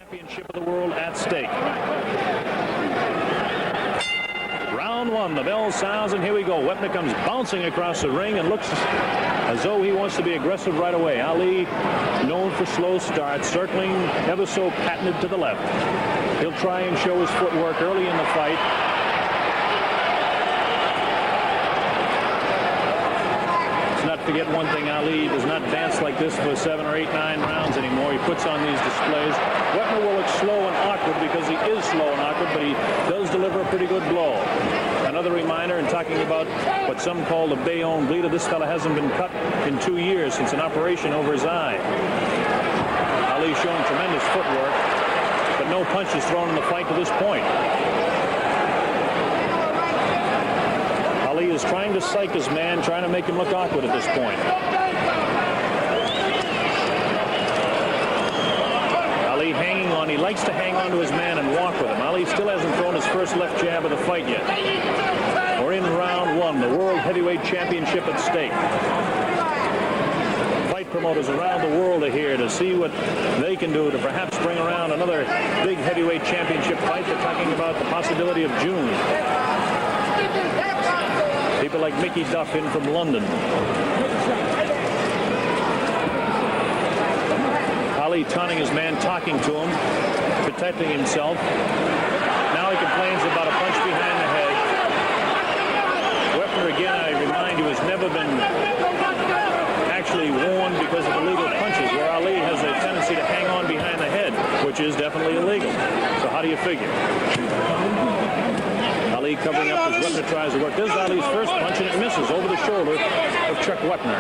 Championship of the world at stake. Round one, the bell sounds, and here we go. Wepner comes bouncing across the ring and looks as though he wants to be aggressive right away. Ali, known for slow starts, circling ever so patented to the left. He'll try and show his footwork early in the fight. Let's not forget one thing, Ali does not dance like this for 7 or 8, 9 rounds anymore. He puts on these displays. Wepner will look slow and awkward because he is slow and awkward, but he does deliver a pretty good blow. Another reminder, in talking about what some call the Bayonne bleeder, this fella hasn't been cut in 2 years since an operation over his eye. Ali showing tremendous footwork, but no punches thrown in the fight to this point. Ali is trying to psych his man, trying to make him look awkward at this point. Ali hanging on. He likes to hang on to his man and walk with him. Ali still hasn't thrown his first left jab of the fight yet. We're in round one, the World Heavyweight Championship at stake. Fight promoters around the world are here to see what they can do to perhaps bring around another big heavyweight championship fight. They're talking about the possibility of June. People like Mickey Duff in from London. Ali taunting his man, talking to him, protecting himself. Now he complains about a punch behind the head. Wepner, again, I remind you, has never been actually warned because of illegal punches, where Ali has a tendency to hang on behind the head, which is definitely illegal. So how do you figure? Ali covering up as Wepner tries to work. This is Ali's first punch, and it misses over the shoulder of Chuck Wepner.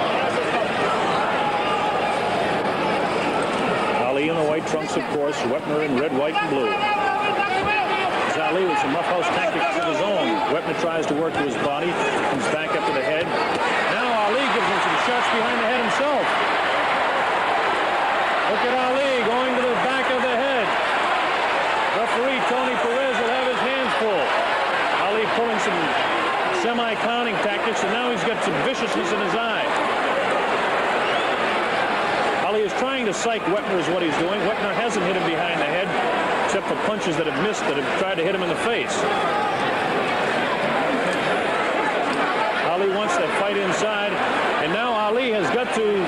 Ali in the white trunks, of course. Wepner in red, white, and blue. It's Ali with some roughhouse tactics of his own. Wepner tries to work to his body, comes back up to the head. Now Ali gives him some shots behind the head himself. Look at Ali going to the back of the head. Referee Tony Perez will have his hands full. Ali pulling some semi-counting tactics, and now he's got some viciousness in his eye. Ali is trying to psych Wepner is what he's doing. Wepner hasn't hit him behind the head, except for punches that have missed, that have tried to hit him in the face. Ali wants to fight inside, and now Ali has got to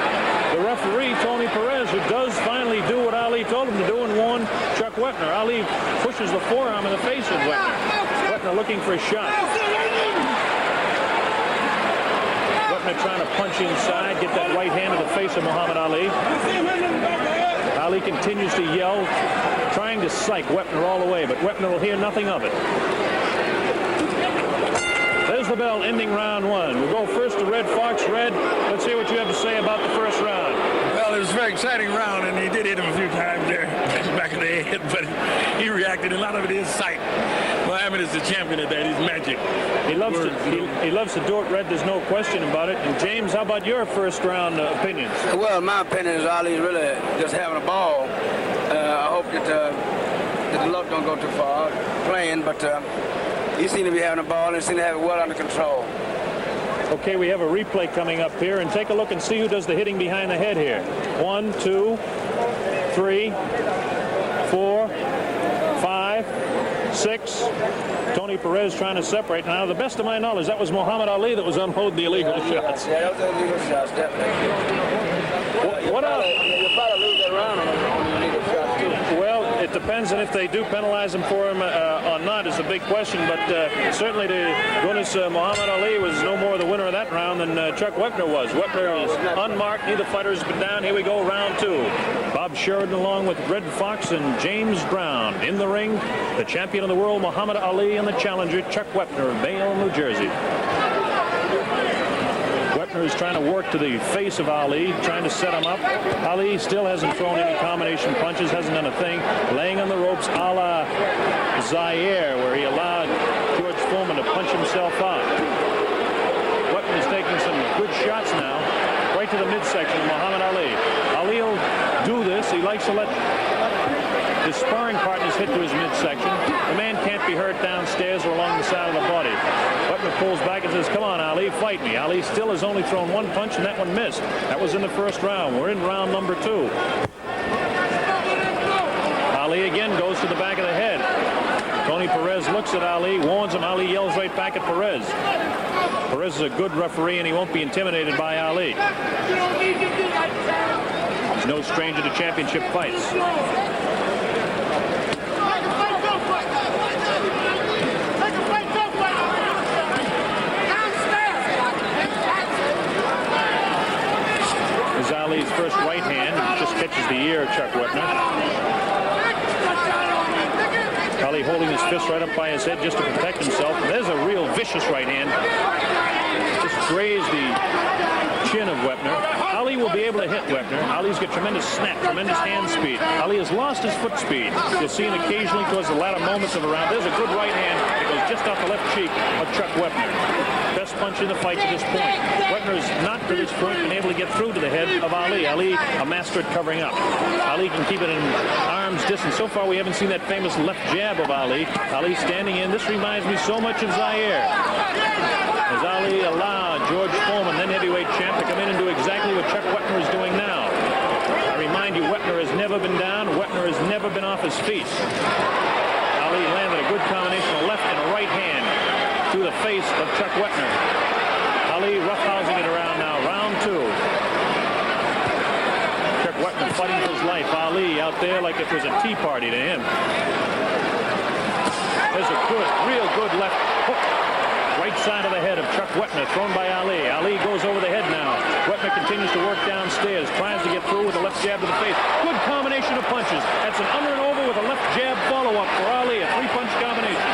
the referee, Tony Perez, who does finally do what Ali told him to do and warn Chuck Wepner. Ali pushes the forearm in the face of Wepner. Wepner looking for a shot. Wepner trying to punch inside, get that right hand to the face of Muhammad Ali. Ali continues to yell, trying to psych Wepner all the way, but Wepner will hear nothing of it. There's the bell, ending round one. We'll go first to Red Fox. Red, let's hear what you have to say about the first round. Well, it was a very exciting round, and he did hit him a few times there, back in the head, but he reacted. A lot of it is sight. Muhammad is the champion of that. He's magic. He loves to do it, Red. There's no question about it. And James, how about your first round opinions? Well, my opinion is Ali's really just having a ball. I hope that the luck don't go too far playing, but he seems to be having a ball and seems to have it well under control. Okay, we have a replay coming up here, and take a look and see who does the hitting behind the head here. 1, 2, 3, 4, 5, 6. Tony Perez trying to separate. Now, to the best of my knowledge, that was Muhammad Ali that was unloading the illegal shots. Yeah, those are illegal shots, definitely. What else? You'll probably lose that round on the illegal shots, too. Well, it depends on if they do penalize him for him or not is a big question, but certainly to goodness, Muhammad Ali was no more the winner of that round than Chuck Wepner was. Wepner is unmarked. Neither fighter has been down. Here we go, round two. Bob Sheridan along with Red Fox and James Brown. In the ring, the champion of the world, Muhammad Ali, and the challenger, Chuck Wepner of Bayonne, New Jersey. Wepner is trying to work to the face of Ali, trying to set him up. Ali still hasn't thrown any combination punches, hasn't done a thing. Laying on the ropes a la Zaire, where he allowed George Foreman to punch himself out. Wepner is taking some good shots now, right to the midsection of Muhammad Ali. Ali will do this. He likes to let his sparring partners hit to his midsection. The man can't be hurt downstairs or along the side of the body. Wepner pulls back and says, come on, Ali, fight me. Ali still has only thrown one punch, and that one missed. That was in the first round. We're in round number two. Ali again. to the back of the head. Tony Perez looks at Ali, warns him. Ali yells right back at Perez. Perez is a good referee, and he won't be intimidated by Ali. He's no stranger to championship fights. Is Ali's first right hand. Just catches the ear of Chuck Wepner. Ali holding his fist right up by his head just to protect himself. There's a real vicious right hand. Just grazed the chin of Wepner. Ali will be able to hit Wepner. Ali's got tremendous snap, tremendous hand speed. Ali has lost his foot speed. You'll see him occasionally towards the latter moments of the round. There's a good right hand that goes just off the left cheek of Chuck Wepner. Best punch in the fight to this point. Wepner has not to this point been able to get through to the head of Ali. Ali, a master at covering up. Ali can keep it in arm's distance. So far, we haven't seen that famous left jab of Ali. Ali standing in. This reminds me so much of Zaire. As Ali allowed George Foreman, then heavyweight champ, to come in and do exactly what Chuck Wepner is doing now. I remind you, Wepner has never been down. Wepner has never been off his feet. Ali landed a good combination of left and a right hand to the face of Chuck Wepner. Ali roughhousing it around now. Round two. Chuck Wepner fighting for his life. Ali out there like it was a tea party to him. There's a good, real good left hook. Right side of the head of Chuck Wepner, thrown by Ali. Ali goes over the head now. Wepner continues to work downstairs, tries to get through with a left jab to the face. Good combination of punches. That's an under and over with a left jab follow-up for Ali, a three-punch combination.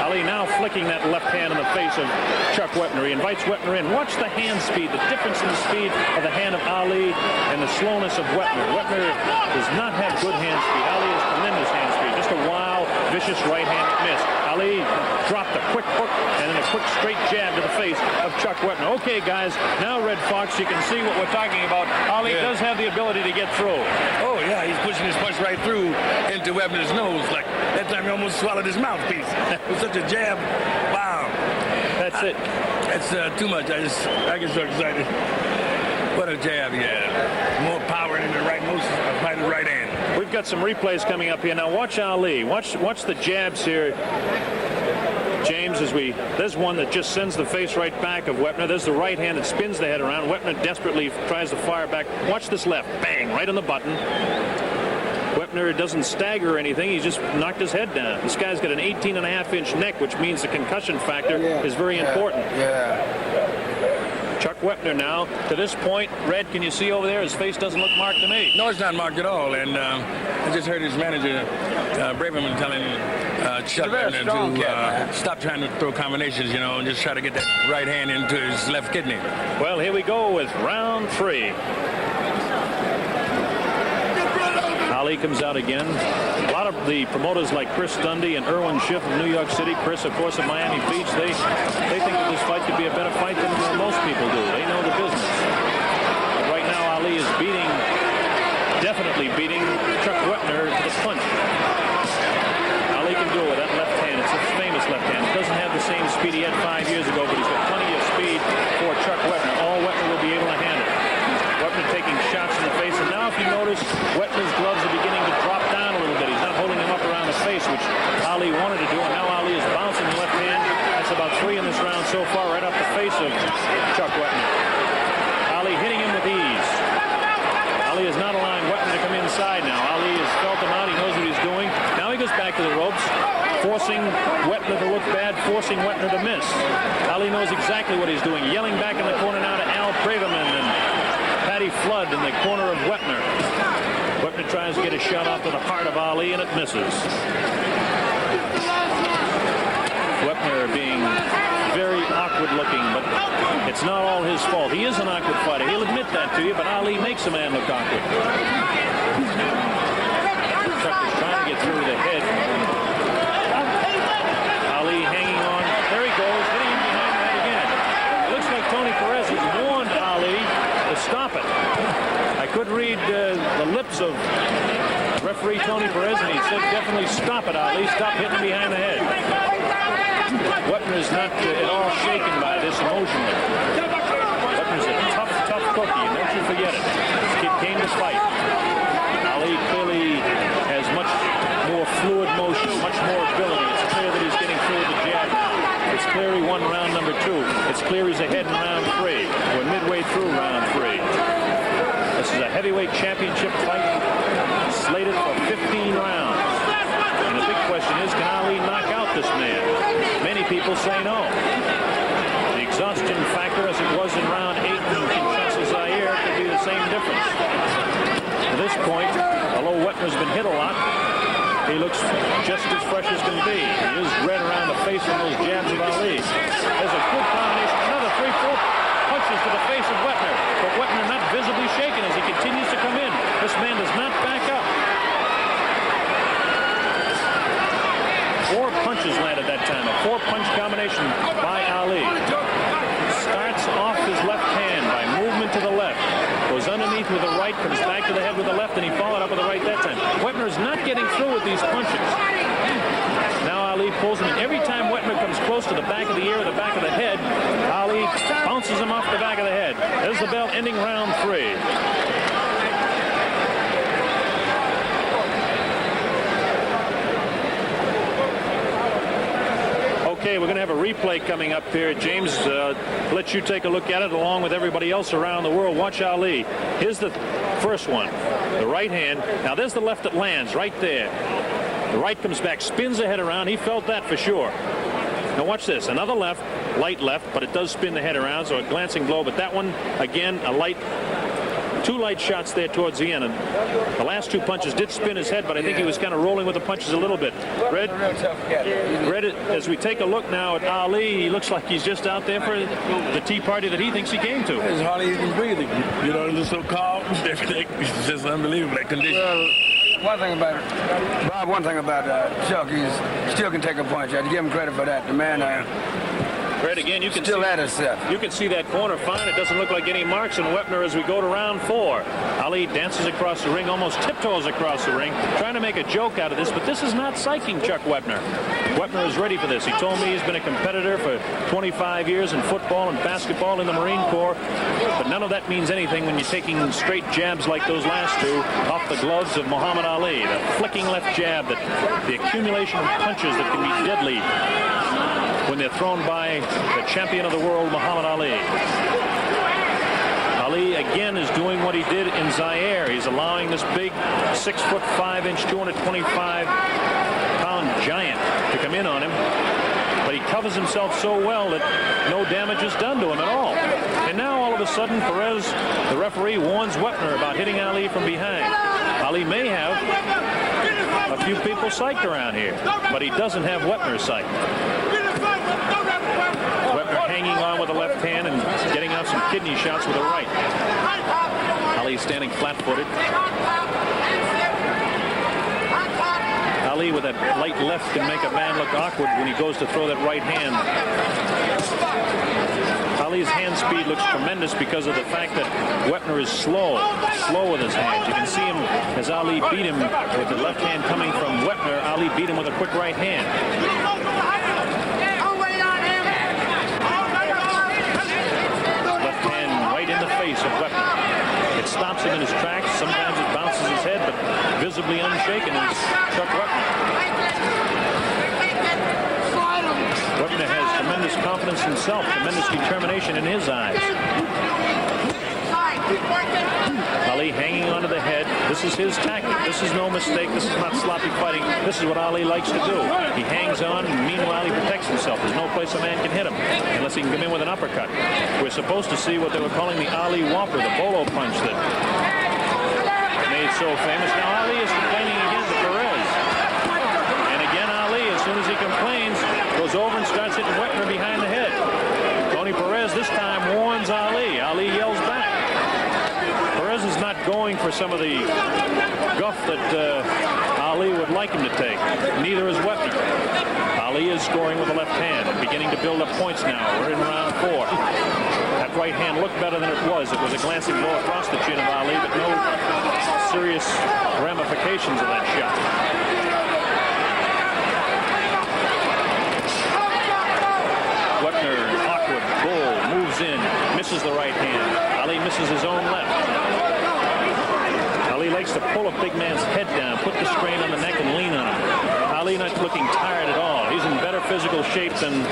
Ali now flicking that left hand in the face of Chuck Wepner. He invites Wepner in. Watch the hand speed, the difference in the speed of the hand of Ali and the slowness of Wepner. Wepner does not have good hand speed. Ali has tremendous hand speed. Just a wild, vicious right hand miss. Ali dropped a quick hook and then a quick straight jab to the face of Chuck Wepner. Okay, guys, now Red Fox, you can see what we're talking about. Ali does have the ability to get through. Oh, yeah, he's pushing his punch right through into Webner's nose. Like that time he almost swallowed his mouthpiece. With such a jab. Wow. That's it. That's too much. I get so excited. What a jab he had. More power in the right hand. We've got some replays coming up here. Now watch Ali. Watch the jabs here. James, there's one that just sends the face right back of Wepner. There's the right hand that spins the head around. Wepner desperately tries to fire back. Watch this left. Bang, right on the button. Wepner doesn't stagger or anything. He just knocked his head down. This guy's got an 18.5-inch neck, which means the concussion factor is very important. Chuck Wepner now, to this point, Red, can you see over there? His face doesn't look marked to me. No, it's not marked at all. And I just heard his manager, Braverman, telling Chuck Wepner to stop trying to throw combinations, and just try to get that right hand into his left kidney. Well, here we go with round three. Ali comes out again. A lot of the promoters like Chris Dundee and Erwin Schiff of New York City, Chris, of course, of Miami Beach, they think that this fight could be a better fight than most people do. They know the business. But right now, Ali is definitely beating Chuck Wepner to the punch. Ali can do it with that left hand. It's a famous left hand. It doesn't have the same speed he had 5 years ago, but he's got plenty of speed for Chuck Wepner. All Wepner will be able to handle. Wepner taking shots in the face, and now if you notice, Wepner's gloves are beginning to drop down a little bit. He's not holding them up around the face, which Ali wanted to do, and now Ali is bouncing the left hand. That's about three in this round so far, right off the face of Chuck Wepner. Ali hitting him with ease. Ali is not allowing Wepner to come inside now. Ali has felt him out. He knows what he's doing. Now he goes back to the ropes, forcing Wepner to look bad, forcing Wepner to miss. Ali knows exactly what he's doing. Yelling back in the corner now to Al Braverman and Patty Flood in the corner of Wepner. Wepner tries to get a shot off to the heart of Ali, and it misses. Wepner being very awkward looking, but it's not all his fault. He is an awkward fighter. He'll admit that to you, but Ali makes a man look awkward. Chuck is trying to get through the head. Ali hanging on. There he goes, hitting him behind the head again. It looks like Tony Perez has warned Ali to stop it. I could read the lips of referee Tony Perez, and he said definitely stop it, Ali. Stop hitting him behind the head. Wepner is not at all shaken by this emotionally. Wepner's a tough cookie, and don't you forget it. This kid came to fight. Ali clearly has championship fight slated for 15 rounds. And the big question is, can Ali knock out this man? Many people say no. The exhaustion factor, as it was in round 8 in Kinshasa, Zaire, could be the same difference. At this point, although Wepner's been hit a lot, he looks just as fresh as can be. He is red around the face from those jabs of Ali. There's a good combination. Another 3-4 punches to the face of Wepner. But Wepner not visibly shaken as he continues to come in. This man does not back up. 4 punches landed that time. A 4-punch combination by Ali. Starts off his left hand by movement to the left. Goes underneath with the right, comes back to the head with the left, and he followed up with the right that time. Wepner's not getting through with these punches. Now Ali pulls him in. Every time Wepner comes close to the back of the ear or the back of the head, Ali bounces him off the back of the head. There's the bell ending round 3. Okay, we're going to have a replay coming up here. James, let you take a look at it along with everybody else around the world. Watch Ali. Here's the first one, the right hand. Now there's the left that lands right there. The right comes back, spins the head around. He felt that for sure. Now watch this. Another left, light left, but it does spin the head around, so a glancing blow. But that one, again, a light. 2 light shots there towards the end. And the last 2 punches did spin his head, but I think he was kind of rolling with the punches a little bit. Red, as we take a look now at Ali, he looks like he's just out there for the tea party that he thinks he came to. He's hardly even breathing. You know, he's so calm. Everything. It's just unbelievable, that condition. Well, one thing about Bob, Chuck, he still can take a punch. I'd give him credit for that. The man Fred, again, you can still at himself. You can see that corner fine. It doesn't look like any marks on Wepner as we go to round 4. Ali dances across the ring, almost tiptoes across the ring, trying to make a joke out of this, but this is not psyching Chuck Wepner. Wepner is ready for this. He told me he's been a competitor for 25 years in football and basketball in the Marine Corps, but none of that means anything when you're taking straight jabs like those last 2 off the gloves of Muhammad Ali. The flicking left jab, the accumulation of punches that can be deadly when they're thrown by the champion of the world, Muhammad Ali. Ali again is doing what he did in Zaire. He's allowing this big 6'5", 225-pound giant to come in on him. But he covers himself so well that no damage is done to him at all. And now all of a sudden, Perez, the referee, warns Wepner about hitting Ali from behind. Ali may have a few people psyched around here, but he doesn't have Wepner psyched. Wepner hanging on with the left hand and getting out some kidney shots with the right. Ali standing flat-footed. Ali with that light left can make a man look awkward when he goes to throw that right hand. Ali's hand speed looks tremendous because of the fact that Wepner is slow with his hands. You can see him as Ali beat him with the left hand coming from Wepner. Ali beat him with a quick right hand. Left hand right in the face of Wepner. It stops him in his tracks. Sometimes it bounces his head, but visibly unshaken is Chuck Wepner. Wepner has tremendous confidence in himself, tremendous determination in his eyes. Ali hanging onto the head. This is his tactic. This is no mistake. This is not sloppy fighting. This is what Ali likes to do. He hangs on, and meanwhile he protects himself. There's no place a man can hit him unless he can come in with an uppercut. We're supposed to see what they were calling the Ali Whopper, the bolo punch that made so famous. Now Ali is complaining again to Perez. And again Ali, as soon as he complains, goes over and starts hitting Wepner behind the head. Tony Perez this time warns Ali. Ali yells back. Perez is not going for some of the guff that Ali would like him to take. Neither is Wepner. Ali is scoring with the left hand, beginning to build up points now. We're in round 4. That right hand looked better than it was. It was a glancing blow across the chin of Ali, but no serious ramifications of that shot. Wepner, awkward, bull, moves in, misses the right hand. Ali misses his own left. Ali likes to pull a big man's head down, put the strain on the neck and lean on him. Ali not looking tired at all. He's in better physical shape than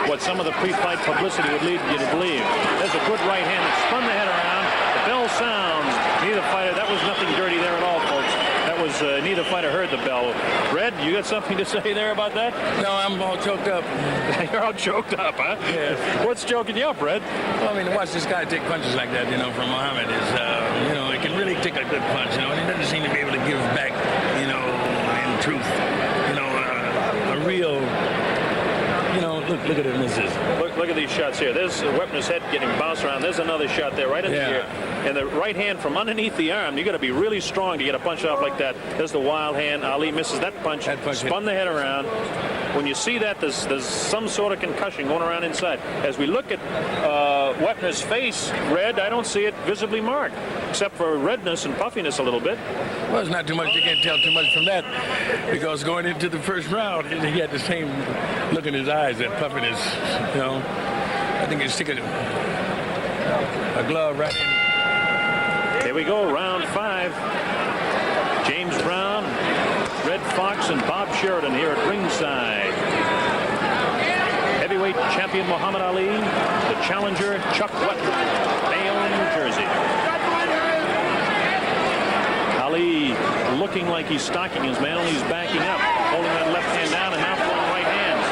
what some of the pre-fight publicity would lead you to believe. There's a good right hand that spun the head around. The bell sounds. Neither fighter, that was nothing dirty there at all, folks. That was, neither fighter heard the bell. Red, you got something to say there about that? No, I'm all choked up. You're all choked up, huh? Yeah. What's choking you up, Red? Well, I mean, to watch this guy take punches like that, from Muhammad is, he can really take a good punch, and he doesn't seem to be able to give back, in truth, a real, look at it, misses. Look at these shots here. There's Wepner's head getting bounced around. There's another shot there right in the ear. And the right hand from underneath the arm, you got to be really strong to get a punch off like that. There's the wild hand. Ali misses that punch, spun the head around. When you see that, there's some sort of concussion going around inside. As we look at Wepner's face, Red, I don't see it visibly marked, except for redness and puffiness a little bit. Well, it's not too much. You can't tell too much from that, because going into the first round, he had the same look in his eyes, that puffiness. I think you stick a glove right in. Here we go, round 5. James Brown, Red Fox, and Bob Sheridan here at ringside. Heavyweight champion Muhammad Ali, the challenger Chuck Wepner, Bayonne, New Jersey. Ali looking like he's stalking his man, only he's backing up, holding that left hand down and now throwing right hands.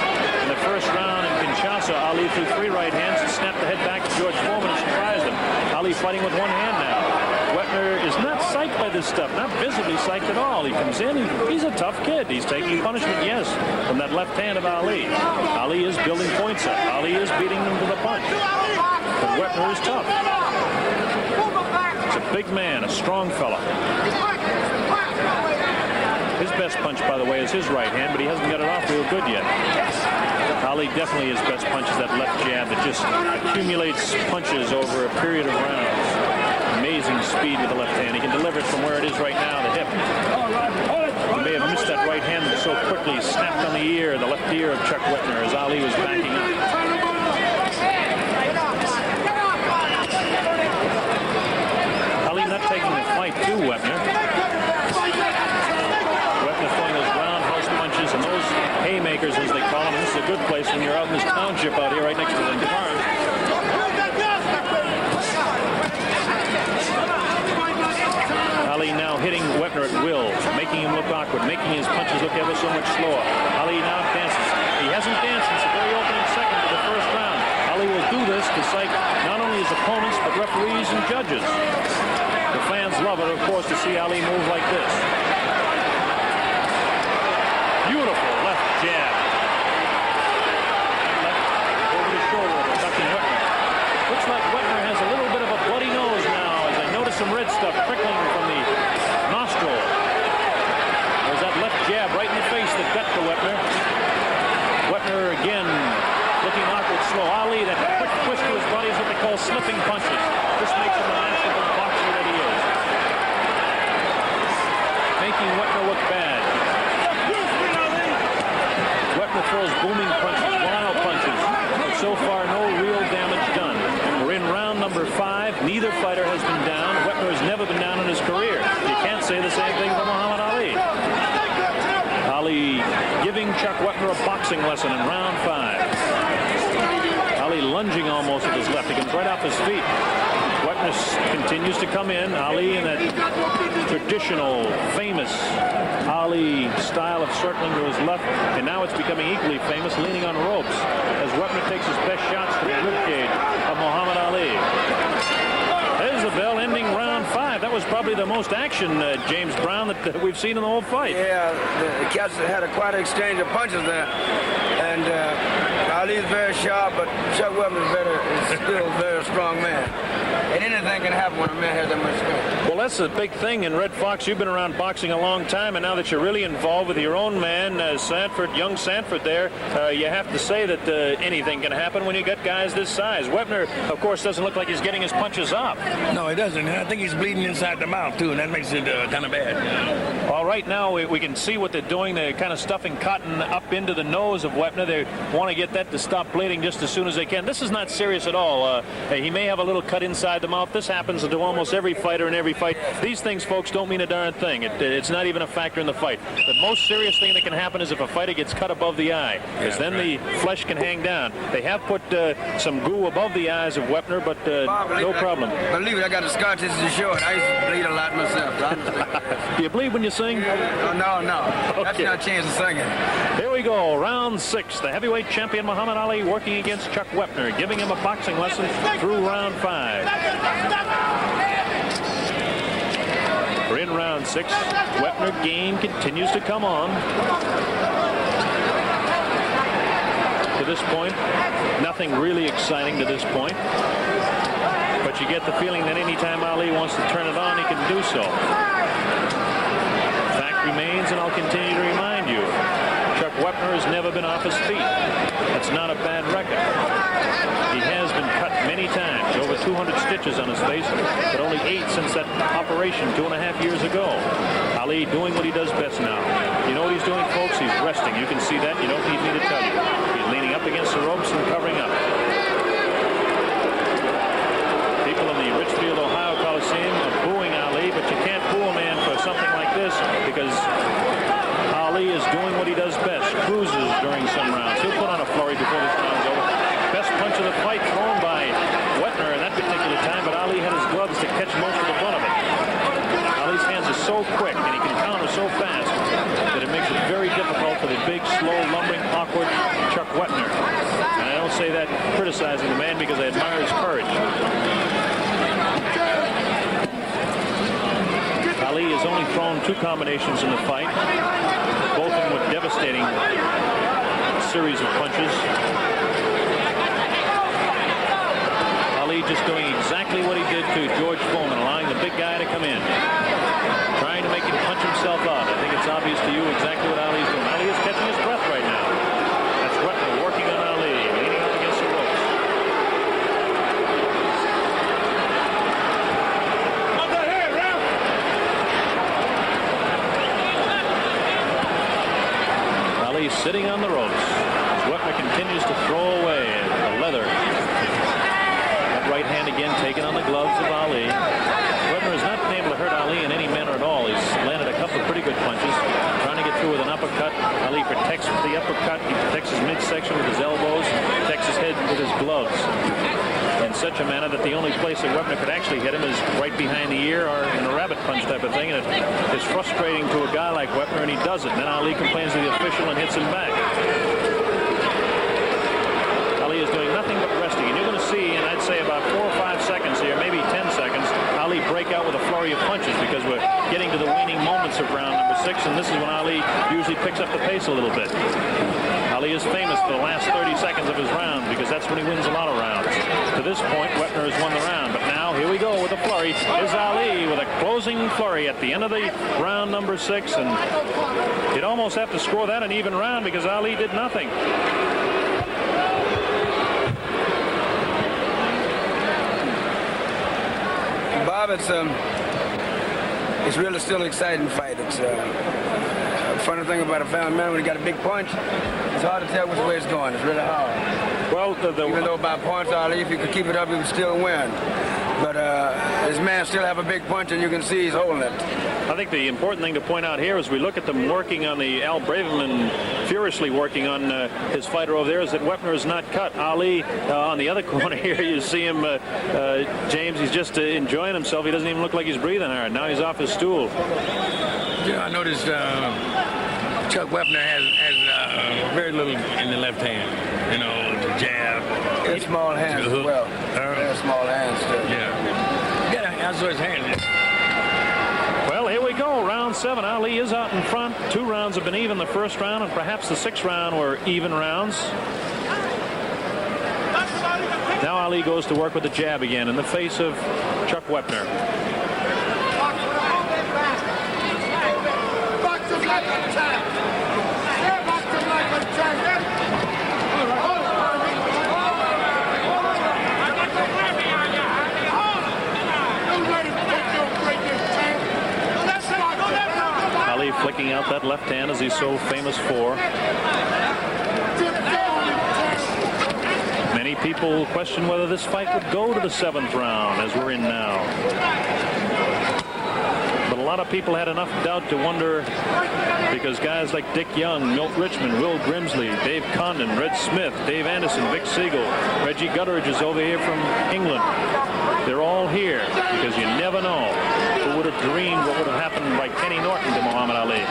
In the first round in Kinshasa, Ali threw 3 right hands and snapped the head back to George Foreman and surprised him. Ali fighting with one hand now. Wepner is not psyched by this stuff, not visibly psyched at all. He comes in, he's a tough kid. He's taking punishment, yes, from that left hand of Ali. Ali is building points up. Ali is beating him to the punch. But Wepner is tough. He's a big man, a strong fella. His best punch, by the way, is his right hand, but he hasn't got it off real good yet. Ali definitely his best punch is that left jab that just accumulates punches over a period of rounds. Amazing speed with the left hand. He can deliver it from where it is right now, the hip. He may have missed that right hand so quickly. He snapped on the ear, the left ear of Chuck Wepner as Ali was backing up. Ali not taking the fight to Wepner. Wepner throwing those roundhouse punches and those haymakers, as they call them. This is a good place when you're out in this township out here right next to the farm. Ali now hitting Wepner at will, making him look awkward, making his punches look ever so much slower. Ali now dances. He hasn't danced since the very opening second of the first round. Ali will do this to psych not only his opponents, but referees and judges. The fans love it, of course, to see Ali move like this. Beautiful left jab. Left over the shoulder, ducking Wepner. Looks like Wepner has a little bit of a bloody nose now, as I notice some red stuff trickling from the nostril. There's that left jab right in the face that got to Wepner. Wepner again looking awkward, slow. Ali, that quick twist to his body is what they call slipping punches. This makes him a masterful boxer that he is. Making Wepner look bad. Wepner throws booming punches, wild punches, but so far no real damage done. We're in round number 5. Neither fighter has been down. Wepner has never been down in his career. You can't say the same thing for Muhammad Ali. Ali giving Chuck Wepner a boxing lesson in round 5. Ali lunging almost with his left. He comes right off his feet. Wepner continues to come in. Ali in that traditional, famous Ali style of circling to his left, and now it's becoming equally famous, leaning on ropes, as Wepner takes his best shots to the ribcage of Muhammad Ali. There's the bell ending round 5. That was probably the most action, James Brown, that we've seen in the whole fight. Yeah, the cats had quite an exchange of punches there. And Ali's very sharp, but Chuck Wepner is still a very strong man. And anything can happen when a man has that much strength. Well, that's a big thing in Red Fox. You've been around boxing a long time, and now that you're really involved with your own man, Sanford, young Sanford there, you have to say that anything can happen when you get guys this size. Wepner, of course, doesn't look like he's getting his punches off. No, he doesn't. And I think he's bleeding inside the mouth, too, and that makes it kind of bad. All right, now we can see what they're doing. They're kind of stuffing cotton up into the nose of Wepner. They want to get that to stop bleeding just as soon as they can. This is not serious at all. He may have a little cut inside the mouth. This happens to almost every fighter in every fight. These things, folks, don't mean a darn thing. It's not even a factor in the fight. The most serious thing that can happen is if a fighter gets cut above the eye, because then the flesh can hang down. They have put some goo above the eyes of Wepner, but no problem. Believe it, I got a scar tissue to show it. I used to bleed a lot myself. So I understand. Do you bleed when you sing? No. That's Okay. not a chance of singing. Here we go, round 6. The heavyweight champion Muhammad Ali working against Chuck Wepner, giving him a boxing lesson through round 5. We're in round 6. Wepner game continues to come on. To this point, nothing really exciting to this point. But you get the feeling that anytime Ali wants to turn it on, he can do so. Fact remains, and I'll continue to remind you, Chuck Wepner has never been off his feet. That's not a bad record. He has been cut many times, over 200 stitches on his face, but only 8 since that operation 2.5 years ago. Ali doing what he does best now. You know what he's doing, folks? He's resting. You can see that. You don't need me to tell you. He's leaning up against the ropes and covering up. People in the Richfield, Ohio Coliseum are booing Ali, but you can't boo a man for something like this because Ali is doing what he does best. Cruises during some rounds. He'll put on a flurry before this round's over. Best punch of the fight thrown by Wepner in that particular time, but Ali had his gloves to catch most of the brunt of it. Ali's hands are so quick and he can counter so fast that it makes it very difficult for the big, slow, lumbering, awkward Chuck Wepner. And I don't say that criticizing the man because I admire his courage. Ali has only thrown 2 combinations in the fight, both of them with devastating series of punches. Ali just doing exactly what he did to George Foreman, allowing the big guy to come in, trying to make him punch himself out. I think it's obvious to you exactly what Ali's doing. Ali is catching his breath right now. That's Wepner working on Ali, leaning up against the ropes. Ali sitting on the ropes. Wepner continues to throw away the leather. Right hand again taken on the gloves of Ali. Wepner has not been able to hurt Ali in any manner at all. He's landed a couple of pretty good punches, trying to get through with an uppercut. Ali protects with the uppercut. He protects his midsection with his elbows, protects his head with his gloves in such a manner that the only place that Wepner could actually hit him is right behind the ear or in a rabbit punch type of thing. And it is frustrating to a guy like Wepner, and he does it. And then Ali complains to the official and hits him back. Ali is doing nothing but resting, and you're going to see, and I'd say about 4 or 5 seconds here, maybe 10 seconds, Ali break out with a flurry of punches because we're getting to the waning moments of round number 6, and this is when Ali usually picks up the pace a little bit. Ali is famous for the last 30 seconds of his round because that's when he wins a lot of rounds. To this point, Wepner has won the round, but now here we go with a flurry. Here's Ali with a closing flurry at the end of the round number 6, and you'd almost have to score that an even round because Ali did nothing. Bob, it's really still an exciting fight. It's the funny thing about a family man, when he got a big punch, it's hard to tell which way it's going. It's really hard. Well, even though by points, Ali, if he could keep it up, he would still win. But this man still have a big punch, and you can see he's holding it. I think the important thing to point out here as we look at them working on the Al Braverman, furiously working on his fighter over there, is that Wepner is not cut. Ali on the other corner here, you see him, James, he's just enjoying himself. He doesn't even look like he's breathing hard. Now he's off his stool. Yeah, I noticed Chuck Wepner has very little in the left hand. You know, the jab. It's small hands as well. Very small hands, too. Yeah, I saw his hands. Well, here we go. Round 7. Ali is out in front. 2 rounds have been even. The first round and perhaps the 6th round were even rounds. Now Ali goes to work with the jab again in the face of Chuck Wepner. Ali flicking out that left hand as he's so famous for. people question whether this fight would go to the 7th round, as we're in now. But a lot of people had enough doubt to wonder, because guys like Dick Young, Milt Richmond, Will Grimsley, Dave Condon, Red Smith, Dave Anderson, Vic Siegel, Reggie Gutteridge is over here from England. They're all here because you never know. Who would have dreamed what would have happened by Kenny Norton to Muhammad Ali?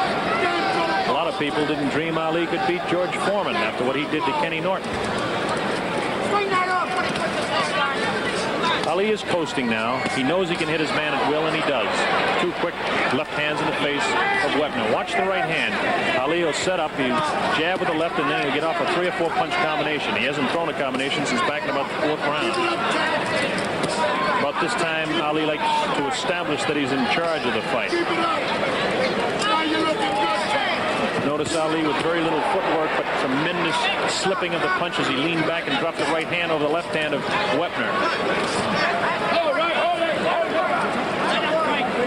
A lot of people didn't dream Ali could beat George Foreman after what he did to Kenny Norton. Ali is coasting now. He knows he can hit his man at will, and he does. 2 quick left hands in the face of Wepner. Watch the right hand. Ali will set up. He'll jab with the left, and then he'll get off a 3 or 4 punch combination. He hasn't thrown a combination since back in about the 4th round. About this time, Ali likes to establish that he's in charge of the fight. Notice Ali with very little footwork, but tremendous slipping of the punches. He leaned back and dropped the right hand over the left hand of Wepner.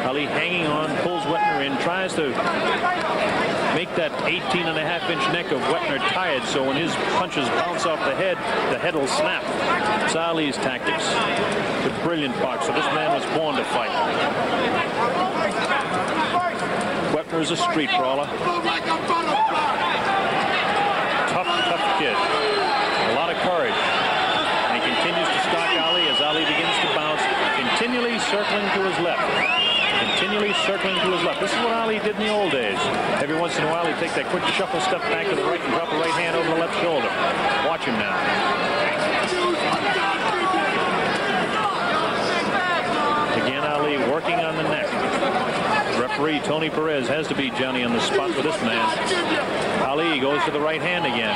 Ali hanging on, pulls Wepner in, tries to make that 18.5-inch neck of Wepner tired, so when his punches bounce off the head will snap. It's Ali's tactics. It's a brilliant boxer. This man was born to fight. Wepner is a street brawler. Tough kid. A lot of courage. And he continues to stalk Ali as Ali begins to bounce, continually circling to his left. Continually circling to his left. This is what Ali did in the old days. Every once in a while, he'd take that quick shuffle step back to the right and drop the right hand over the left shoulder. Watch him now. Again, Ali working on the neck. Referee Tony Perez has to beat Johnny on the spot with this man. Ali goes to the right hand again.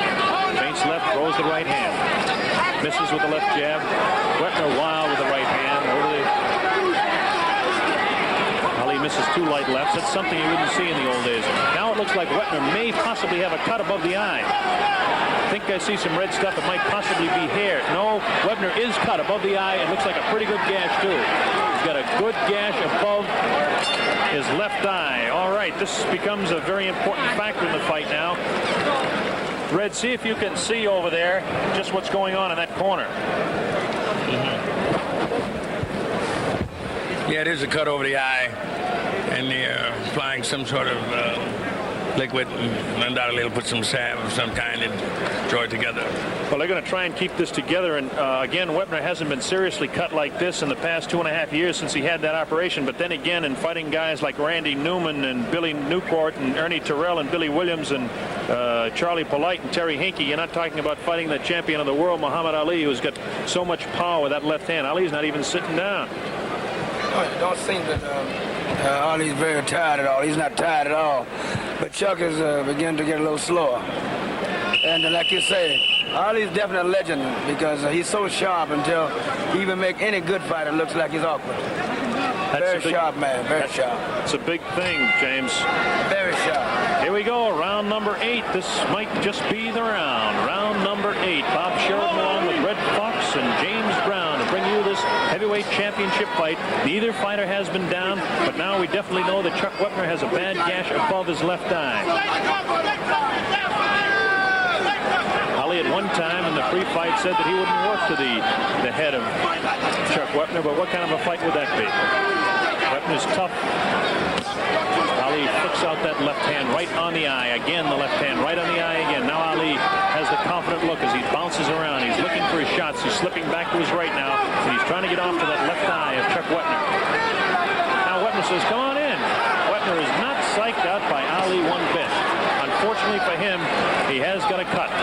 Feints left, throws the right hand. Misses with the left jab. Wepner wild with the right hand. Ali misses 2 light lefts. That's something you wouldn't see in the old days. Now it looks like Wepner may possibly have a cut above the eye. I think I see some red stuff. It might possibly be hair. No, Wepner is cut above the eye. It looks like a pretty good gash, too. He's got a good gash above his left eye. All right, this becomes a very important factor in the fight now. Red, see if you can see over there just what's going on in that corner. Yeah, it is a cut over the eye, and they're applying some sort of liquid, and undoubtedly it'll put some salve of some kind and draw it together. Well, they're going to try and keep this together, and again, Wepner hasn't been seriously cut like this in the past 2.5 years since he had that operation, but then again, in fighting guys like Randy Newman and Billy Newport and Ernie Terrell and Billy Williams and Charlie Polite and Terry Hinkey, you're not talking about fighting the champion of the world, Muhammad Ali, who's got so much power with that left hand. Ali's not even sitting down. It don't seem that Ali's very tired at all. He's not tired at all. But Chuck is beginning to get a little slower. And like you say, Ali's definitely a legend because he's so sharp until he even make any good fighter looks like he's awkward. Very sharp man, very sharp. It's a big thing, James. Very sharp. Here we go, round number 8. This might just be the round. Round number 8. Bob Sheridan along with Red Fox and James Brown to bring you this heavyweight championship fight. Neither fighter has been down, but now we definitely know that Chuck Wepner has a bad gash above his left eye. Ali at one time in the pre-fight said that he wouldn't work to the head of Chuck Wepner, but what kind of a fight would that be? Wepner's tough. Ali flicks out that left hand right on the eye. Again, the left hand right on the eye again. Now Ali has the confident look as he bounces around. He's looking for his shots. He's slipping back to his right now, and he's trying to get off to that left eye of Chuck Wepner. Now Wepner says, come on in. Wepner is not psyched out by Ali one bit. Unfortunately for him, he has got a cut.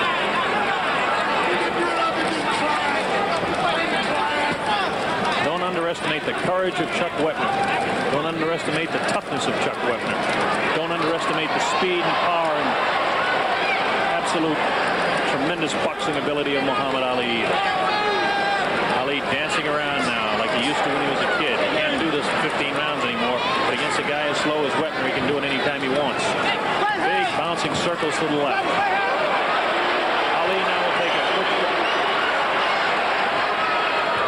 Don't underestimate the courage of Chuck Wepner. Don't underestimate the toughness of Chuck Wepner. Don't underestimate the speed and power and absolute tremendous boxing ability of Muhammad Ali either. Ali dancing around now like he used to when he was a kid. He can't do this for 15 rounds anymore, but against a guy as slow as Wepner, he can do it anytime he wants. Big bouncing circles to the left. Ali now will take a quick shot.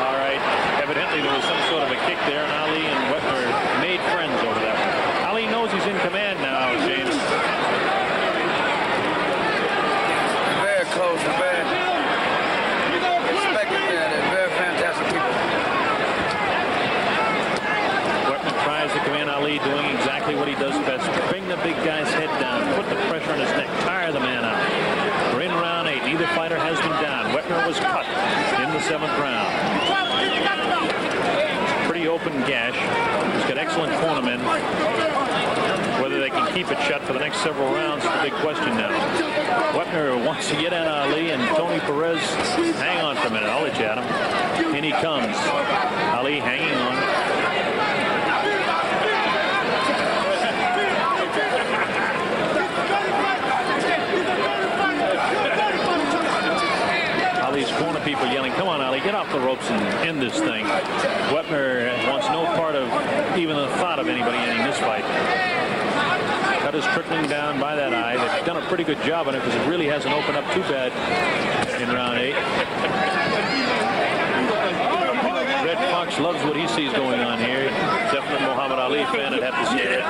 All right. Evidently there was some sort of a kick there, and Ali and Wepner made friends over that. Ali knows he's in command now, James. Very close and very respect his best. Bring the big guy's head down, put the pressure on his neck, tire the man out. We're in round 8. Neither fighter has been down. Wepner was cut in the 7th round. Pretty open gash. He's got excellent cornermen. Whether they can keep it shut for the next several rounds is the big question now. Wepner wants to get at Ali, and Tony Perez, hang on for a minute. I'll let you at him. In he comes. Ali hanging on. Ali's corner people yelling, come on, Ali, get off the ropes and end this thing. Wepner wants no part of even the thought of anybody ending this fight. Cut is trickling down by that eye. They've done a pretty good job on it because it really hasn't opened up too bad in round 8. Red Fox loves what he sees going on here. Definitely Muhammad Ali fan would have to see it.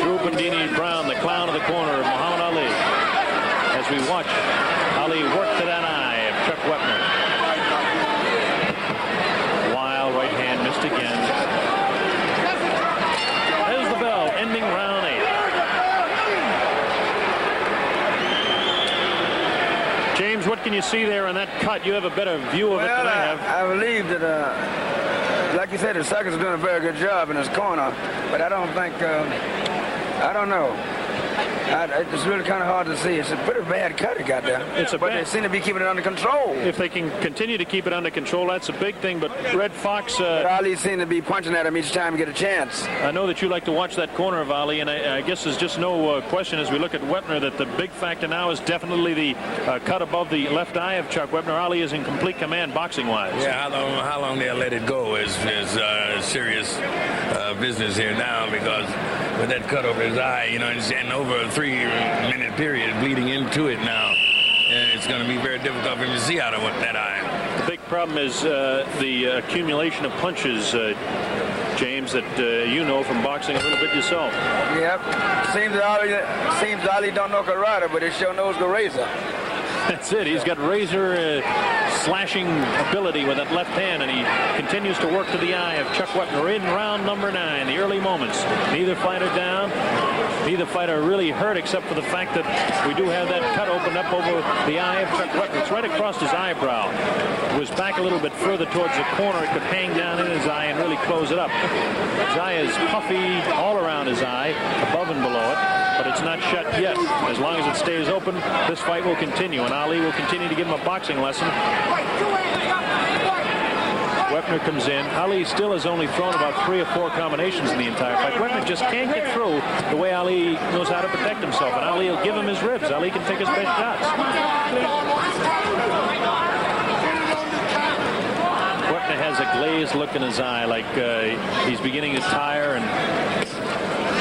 Drew Bandini Brown, the clown of the corner of Muhammad Ali. As we watch Ali work to that eye of Chuck Wepner. Wild right hand missed again. There's the bell, ending round 8. James, what can you see there in that cut? You have a better view of it than I have. I believe that, like you said, the Suckers are doing a very good job in his corner, but I don't think, I don't know. It's really kind of hard to see. It's a pretty bad cut he got there. But they seem to be keeping it under control. If they can continue to keep it under control, that's a big thing. But Red Fox... but Ali seemed to be punching at him each time to get a chance. I know that you like to watch that corner of Ali, and I guess there's just no question as we look at Wepner that the big factor now is definitely the cut above the left eye of Chuck Wepner. Ali is in complete command boxing-wise. Yeah, how long they'll let it go is serious business here now, because with that cut over his eye, you know, and over a 3-minute period bleeding into it now, it's going to be very difficult for him to see out of that eye. The big problem is the accumulation of punches, James, that you know from boxing a little bit yourself. Yep. Seems Ali don't know karate, but he sure knows the razor. That's it. He's got razor slashing ability with that left hand, and he continues to work to the eye of Chuck Wepner in round number 9, the early moments. Neither fighter down. Neither fighter really hurt, except for the fact that we do have that cut opened up over the eye of Chuck Wepner. It's right across his eyebrow. It was back a little bit further towards the corner. It could hang down in his eye and really close it up. His eye is puffy all around his eye, above and below it, but it's not shut yet. As long as it stays open, this fight will continue, and Ali will continue to give him a boxing lesson. Wepner comes in. Ali still has only thrown about 3 or 4 combinations in the entire fight. Wepner just can't get through the way Ali knows how to protect himself, and Ali will give him his ribs. Ali can take his best shots. Wepner has a glazed look in his eye, like he's beginning to tire and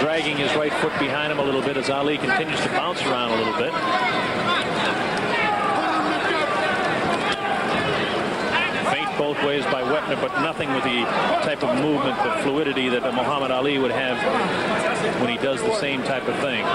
dragging his right foot behind him a little bit as Ali continues to bounce around a little bit. Both ways by Wepner, but nothing with the type of movement, the fluidity that Muhammad Ali would have when he does the same type of thing.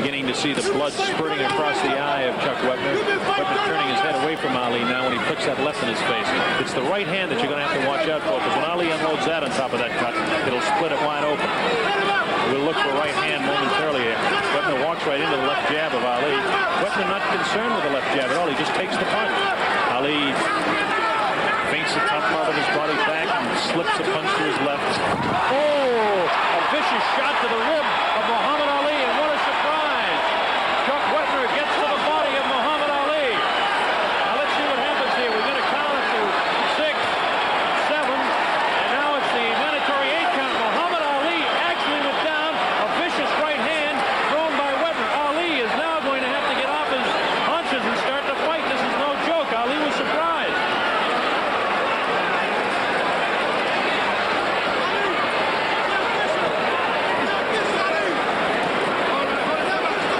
Beginning to see the blood spurting across the eye of Chuck Wepner. Wepner turning his head away from Ali now when he puts that left in his face. It's the right hand that you're going to have to watch out for, because when Ali unloads that on top of that cut, it'll split it wide open. We'll look for right hand momentarily. Wepner walks right into the left jab of Ali. Wepner not concerned with the left jab at all. He just takes the punch. Ali feints the top part of his body back and slips a punch to his left. Oh, a vicious shot to the rib of Muhammad Ali, and what a surprise. Chuck Wepner gets to the body of Muhammad Ali. Now let's see what happens here. We're going to count it to 6, 7, and now it's the mandatory 8 count. Muhammad Ali actually went down. A vicious right hand thrown by Wepner. Ali is now going to have to get off his punches and start the fight. This is no joke. Ali was surprised.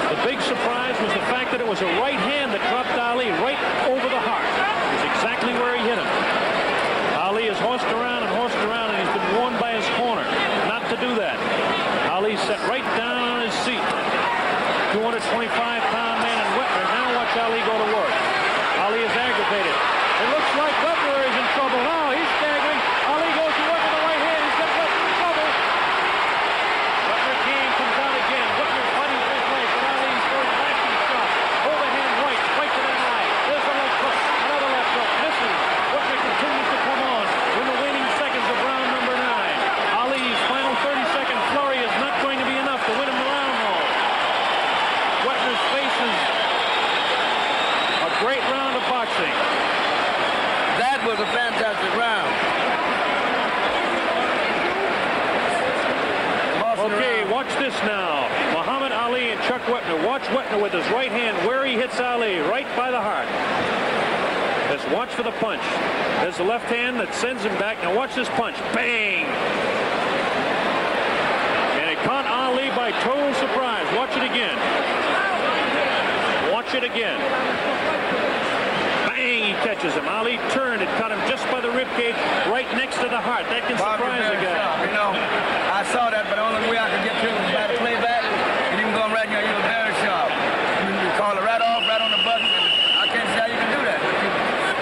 The big surprise was the fact that it was a right hand that dropped Ali right over the heart. It was exactly where he hit him. Ali has horsed around, and he's been warned by his corner not to do that. Ali sat right down on his seat. 225-pound man, and Wepner. Now watch Ali go to work. Ali is aggravated. It looks like Wepner is in trouble now. He's staggering. Ali goes to work with the right hand. He's got Wepner. watch this now. Muhammad Ali and Chuck Wepner. Watch Wepner with his right hand where he hits Ali, right by the heart. Just watch for the punch. There's the left hand that sends him back. Now watch this punch. Bang! And it caught Ali by total surprise. Watch it again. Watch it again. Bang! He catches him. Ali turned. It caught him just by the rib cage, right next to the heart. That can surprise a guy. You know, I saw that, but the only way I could get to it was by the playback. And you can go right here. You were very sharp. You call it right off, right on the button. I can't see how you can do that.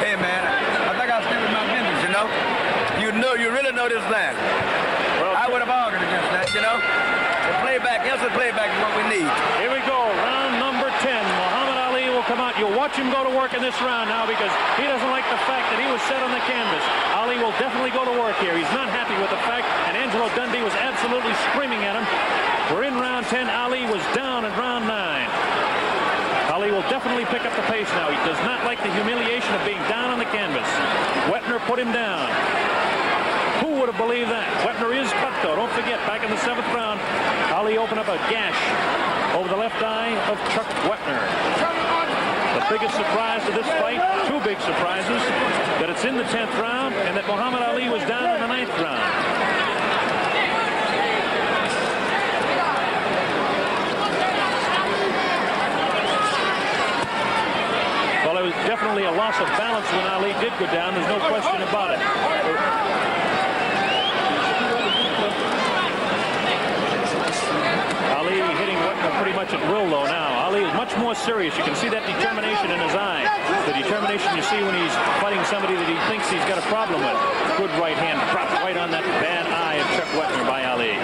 Hey, man, I think I'll stick with my business, you know? You really know this thing. Well, I would have argued against that, you know? The playback, instant playback is what we need. Here we go, round number 10. Muhammad Ali will come out. You'll watch him go to work in this round now because he doesn't like the fact that he was set on the canvas. Ali will definitely go to work here. He's not happy with the fact, and Angelo Dundee was absolutely screaming at him. We're in round 10. Ali was down in round 9. Ali will definitely pick up the pace now. He does not like the humiliation of being down on the canvas. Wepner put him down. Who would have believed that? Wepner is cut, though. Don't forget, back in the 7th round, Ali opened up a gash over the left eye of Chuck Wepner. The biggest surprise to this fight, two big surprises, that it's in the 10th round and that Muhammad Ali was down in the 9th round. Well, it was definitely a loss of balance when Ali did go down. There's no question about it. Ali hitting Wepner pretty much at will, though, now. Ali is much more serious. You can see that determination in his eye. The determination you see when he's fighting somebody that he thinks he's got a problem with. Good right hand dropped right on that bad eye of Chuck Wepner by Ali.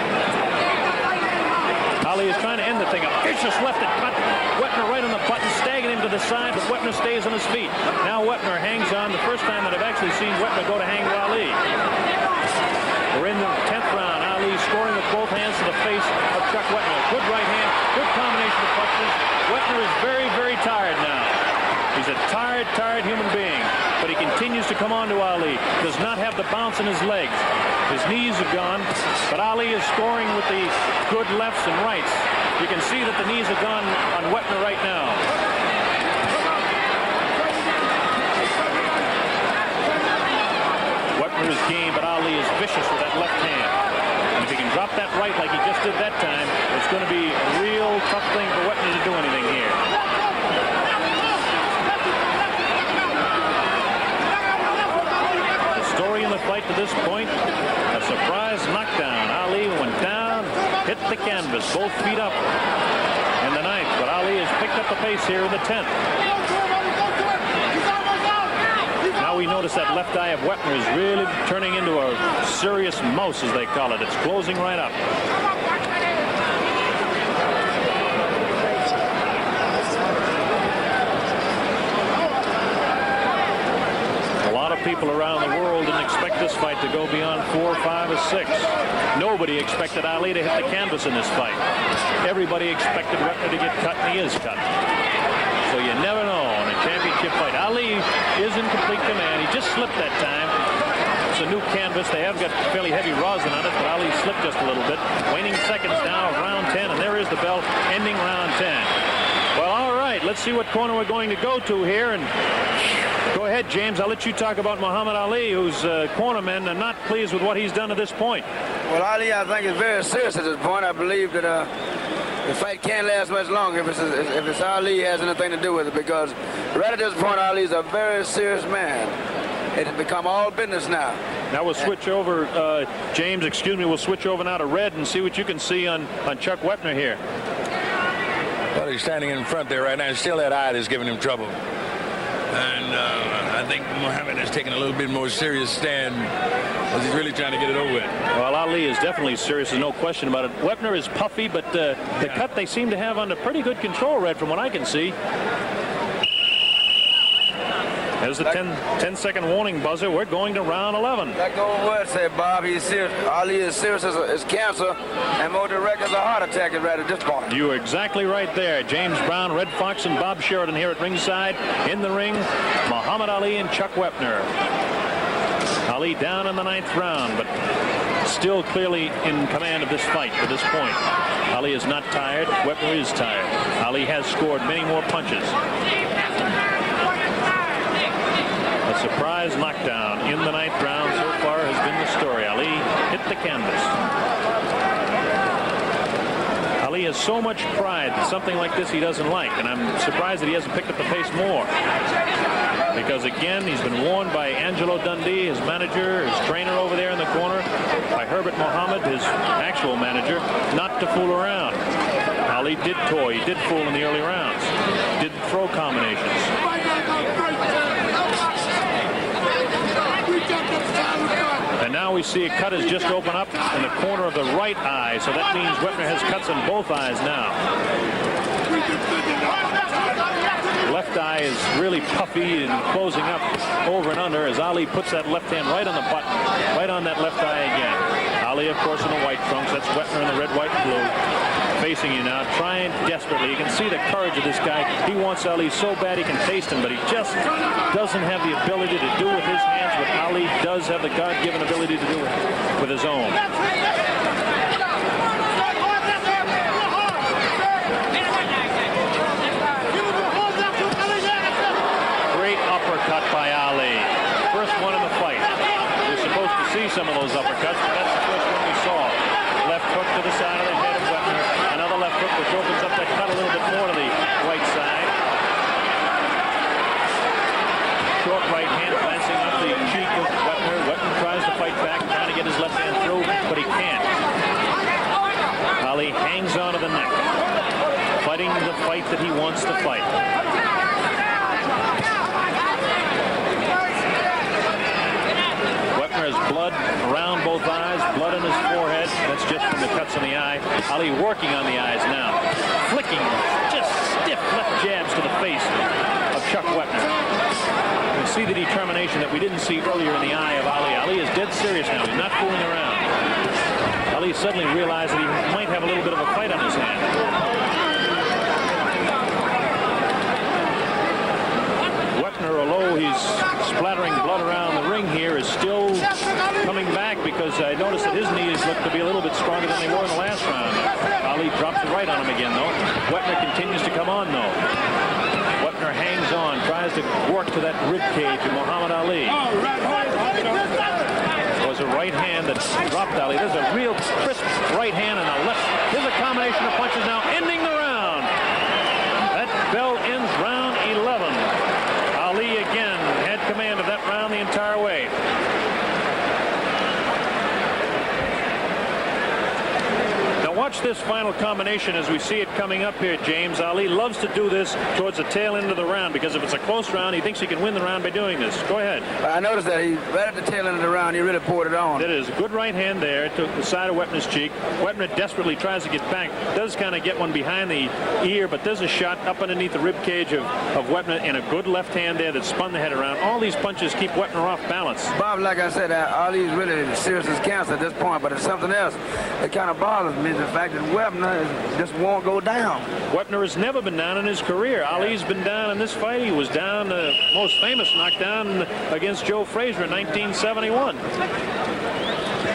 Ali is trying to end the thing. A vicious left that cut Wepner right on the button, staggering him to the side, but Wepner stays on his feet. Now Wepner hangs on. The first time that I've actually seen Wepner go to hang with Ali. We're in the 10th round. Ali scoring with both hands to the face of Chuck Wepner. Good right hand, good combination of punches. Wepner is very, very tired now. He's a tired human being, but he continues to come on to Ali. Does not have the bounce in his legs. His knees are gone, but Ali is scoring with the good lefts and rights. You can see that the knees are gone on Wepner right now. Wepner is game, but Ali is vicious with that left hand. And if he can drop that right like he just did that time, it's going to be a real tough thing for Wepner to do anything here. The story in the fight to this point, a surprise knockdown. Ali went down, hit the canvas, both feet up in the 9th, but Ali has picked up the pace here in the 10th. Now we notice that left eye of Wepner is really turning into a serious mouse, as they call it. It's closing right up. A lot of people around the world didn't expect this fight to go beyond 4, 5, or 6. Nobody expected Ali to hit the canvas in this fight. Everybody expected Wepner to get cut, and he is cut. So you never know in a championship fight. Ali is in complete command. He just slipped that time. It's a new canvas. They have got fairly heavy rosin on it, but Ali slipped just a little bit. Waning seconds now of round 10, and there is the bell ending round 10. Well, all right. Let's see what corner we're going to go to here. And go ahead, James. I'll let you talk about Muhammad Ali, whose cornermen are not pleased with what he's done to this point. Well, Ali, I think, is very serious at this point. I believe that the fight can't last much longer if it's Ali has anything to do with it, because right at this point, Ali is a very serious man. It has become all business now. Now we'll switch over, James, excuse me, we'll switch over now to red and see what you can see on Chuck Wepner here. Well, he's standing in front there right now. It's still that eye that's giving him trouble. And I think Muhammad has taken a little bit more serious stand as he's really trying to get it over with. Well, Ali is definitely serious. There's no question about it. Wepner is puffy, but the cut they seem to have under pretty good control, Red, from what I can see. There's the 10-second warning buzzer. We're going to round 11. Like the old word said, Bob, he's serious. Ali is serious as cancer, and more direct as a heart attack right at this point. You are exactly right there. James Brown, Red Fox, and Bob Sheridan here at ringside. In the ring, Muhammad Ali and Chuck Wepner. Ali down in the 9th round, but still clearly in command of this fight to this point. Ali is not tired. Wepner is tired. Ali has scored many more punches. A surprise knockdown in the 9th round so far has been the story. Ali hit the canvas. Ali has so much pride that something like this he doesn't like, and I'm surprised that he hasn't picked up the pace more. Because again, he's been warned by Angelo Dundee, his manager, his trainer over there in the corner, by Herbert Mohammed, his actual manager, not to fool around. Ali did toy, he did fool in the early rounds, did throw combinations. And now we see a cut has just opened up in the corner of the right eye, so that means Wepner has cuts in both eyes now. Left eye is really puffy and closing up over and under as Ali puts that left hand right on the button, right on that left eye again. Ali, of course, in the white trunks. That's Wepner in the red, white, and blue. Facing you now, trying desperately. You can see the courage of this guy. He wants Ali so bad he can taste him, but he just doesn't have the ability to do with his hands what Ali does have the God-given ability to do with his own. Great uppercut by Ali. First one in the fight. We're supposed to see some of those uppercuts, but that's the first one we saw. Left hook to the side of the head of Wepner. Another left hook which opens up that cut a little bit more to the right side. Short right hand glancing up the cheek of Wepner. Wepner tries to fight back, trying to get his left hand through, but he can't. Ali hangs on to the neck, fighting the fight that he wants to fight. Wepner has blood around both eyes, blood on his forehead. That's just from the cuts in the eye. Ali working on the eyes now, flicking just stiff left jabs to the face of Chuck Wepner. You see the determination that we didn't see earlier in the eye of Ali. Ali is dead serious now. He's not fooling around. Ali suddenly realized that he might have a little bit of a fight on his hand. Wepner, although he's splattering blood around the ring here, is still coming back because I noticed that his knees look to be a little bit stronger than they were in the last round. Ali drops the right on him again, though. Wepner continues to come on, though. Wepner hangs on, tries to work to that rib cage of Muhammad Ali. It was a right hand that dropped Ali. There's a real crisp right hand and a left. Here's a combination of punches now, ending the round. That bell ends round 11. Ali again had command of that round the entire way. Watch this final combination as we see it coming up here, James. Ali loves to do this towards the tail end of the round because if it's a close round, he thinks he can win the round by doing this. Go ahead. I noticed that he right at the tail end of the round, he really poured it on. It is a good right hand there to the side of Wepner's cheek. Wepner desperately tries to get back, does kind of get one behind the ear, but there's a shot up underneath the rib cage of Wepner and a good left hand there that spun the head around. All these punches keep Wepner off balance. Bob, like I said, Ali is really serious as cancer at this point, but it's something else that kind of bothers me. The fact that Wepner just won't go down. Wepner has never been down in his career. Ali's been down in this fight. He was down the most famous knockdown against Joe Frazier in 1971.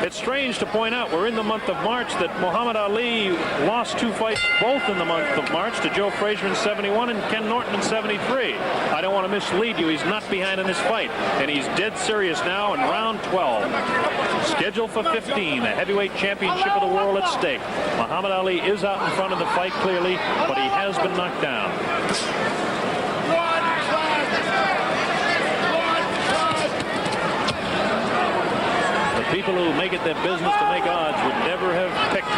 It's strange to point out we're in the month of March that Muhammad Ali lost 2 fights both in the month of March to Joe Frazier in 71 and Ken Norton in 73. I don't want to mislead you. He's not behind in this fight, and he's dead serious now in round 12. Scheduled for 15, the heavyweight championship of the world at stake. Muhammad Ali is out in front of the fight clearly, but he has been knocked down. People who make it their business to make odds would never have picked